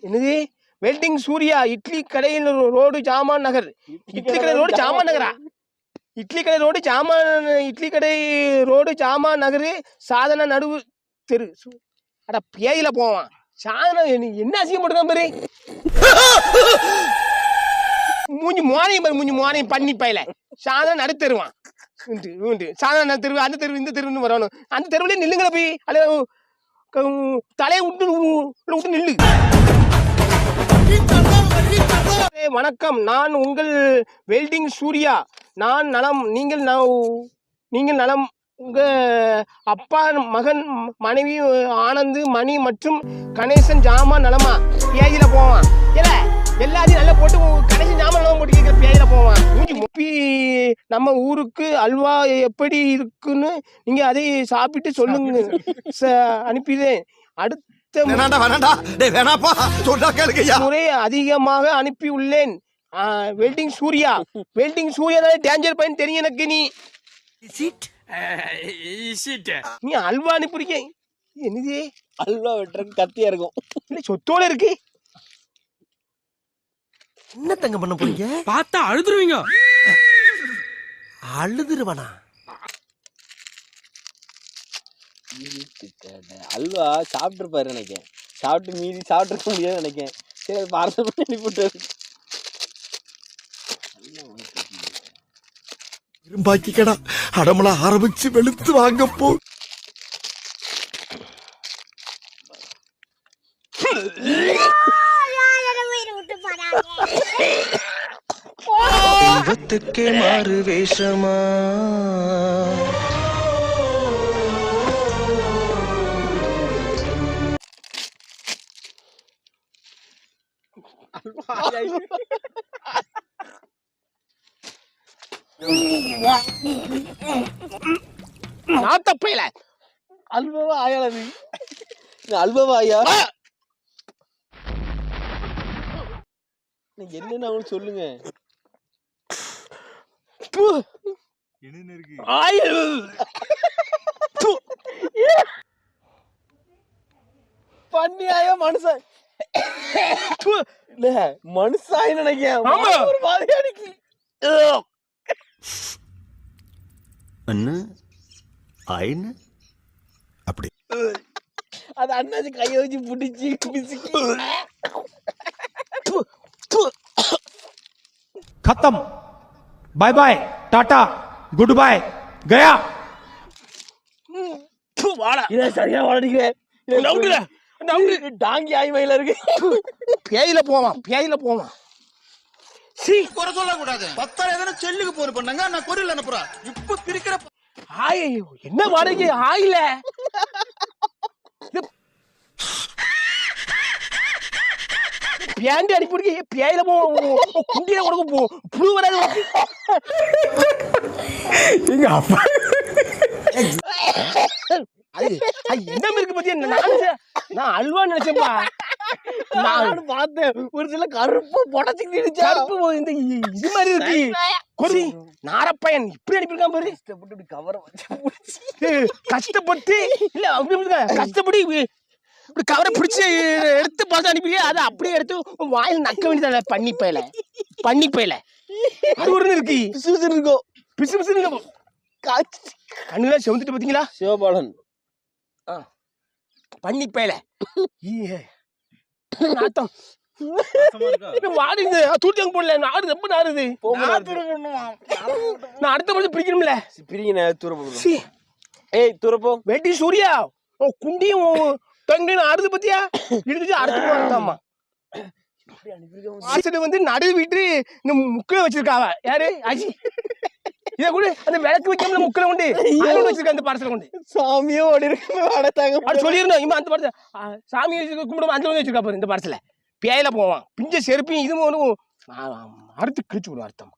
என்னது வெல்டிங் சூர்யா இட்லி கடையில் ரோடு ஜாமான் நகர். இட்லி கடை ரோடு ஜாமான் நகரா? இட்லி கடை ரோடு ஜாமான் இட்லி கடை ரோடு ஜாமான் நகரு சாதன நடுவு தெரு. அட பேயில போவான் சாதனை என்ன அசிங்கம் போட்டுக்கான் பாரு. மூஞ்சி மோனையும் பாரு, மூஞ்சி மோனையும் பண்ணி பயில சாதனை நடுத்தருவான். சாதனை நடுத்தருவு அந்த தெருவு இந்த தெருவுன்னு வரணும். அந்த தெருவுலேயே நில்லுங்கள போய் அல்ல தலையை விட்டு நில்லு. வணக்கம், நான் உங்கள் வெல்டிங் சூர்யா. நான் நலம், நீங்கள் நலம். உங்க அப்பா, மகன், மனைவி ஆனந்த், மணி மற்றும் கணேசன் ஜாமான் நலமா? பேயில போவான். ஏல எல்லாத்தையும் நல்லா போட்டு கணேசன் ஜாமான் நலமா போட்டு கேட்குற பேயில போவான். முப்பி நம்ம ஊருக்கு அல்வா எப்படி இருக்குன்னு நீங்க அதை சாப்பிட்டு சொல்லுங்க. அனுப்பிதேன். அடுத்த முறை அதிகமாக அனுப்பி உள்ளேன். வெல்டிங் சூர்யா தான் டேஞ்சர் பையன் தெரியும் எனக்கு. நீ அல்வா அனுப்பிருக்க. என்னது அல்வா வெட்டுறதுக்கு கத்தியா இருக்கும். இல்ல சொத்தோட இருக்கு. என்ன தங்க பண்ண போறீங்க? பார்த்தா அழுதுருவீங்க. அழுதுருவனா? அல்வா சாப்பிட்டுருப்பாரு நினைக்கேன். சாப்பிட்டு மீறி சாப்பிட்டுருக்க முடியாது நினைக்கேன். சரி அது பார்சல் பண்ணி அனுப்பிவிட்டாரு. இரும்பாக்கி கடா அடமலா ஆரம்பிச்சு வெளுத்து வாங்க போ. தெய்வத்துக்கே மாறு வேஷமா நாத்தப்பையில அல்வாவா ஆயாளது? அல்வாவா ஆயா? என்னன்னு அவனு சொல்லுங்க. பண்ணியாய மனுஷன் இல்ல மனுஷாய் நினைக்கிறேன். ஒரு மாதிரி அடிக்கி அப்படி அது அண்ணாச்சி கையை வச்சு பிடிச்சி பிசுக்கி खत्म, bye bye, tata, goodbye, गया. சரியா வளர்க்கிறேன். டாங்கி ஆய்மையில இருக்கு. பேயில போவான். குறை சொல்லக்கூடாது. 10,000 எதனா செல்லுக்கு போன் பண்ணாங்க, நான் கொரியல் அனுப்புறேன். இப்ப பிரிக்கிற என்ன வாடகை ஆயில பேண்டி அடிப்படி பேயில குண்டியில கொடுக்க புழு வராது. எங்க அப்பா என்ன இருக்கு பத்தி நான் அல்வா நினைச்சேன்பா. நான் பார்த்தேன் ஒரு சில கருப்பு புடச்சுக்கிட்டு கருப்பு இந்த இது மாதிரி இருக்கு. கொரி நாரப்பையன் இப்படி அனுப்பியிருக்கான் பாரு. கஷ்டப்பட்டு கவரை கஷ்டப்பட்டு இல்ல கஷ்டப்படி இப்படி கவரை பிடிச்சி எடுத்து பார்த்து அனுப்பிங்க. அதை அப்படியே எடுத்து வாயில் நக்க வேண்டியதான. பண்ணி பையில அது ஒரு இருக்கு. பிசு பிசு இருக்கும். பிசு பிசு கண்ணுலாம் செவந்துட்டு பாத்தீங்களா? சிவபாலன் பண்ணி பையில நாத்தம் வாடுது. தூட்டியாங்க போடல. நாடு ரொம்ப நாடுது. நான் அடுத்த வருஷம் பிரிக்கணும்ல. பிரிங்க தூரப்போ. ஏய் தூரப்போ. வெட்டி சூர்யா குண்டியும் தொங்கின ஆடுது பத்தியா இடுச்சு அடுத்து வந்து நடு வீட்டு இந்த முக்கில வச்சிருக்காவ. யாரு அஜி இத கூட அந்த விளக்கு வைக்காம முக்கில கொண்டு வச்சிருக்க. அந்த பார்சல் கொண்டு சாமியோ ஓடி இருக்கு சொல்லிருந்தோம். இவன் அந்த பார்சல் சாமி கும்பிட அந்த வச்சிருக்கா பாரு. இந்த பார்சல பேயில போவான். பிஞ்ச செருப்பையும் இதுவும் அறுத்து கிழிச்சு விடும். அர்த்தம்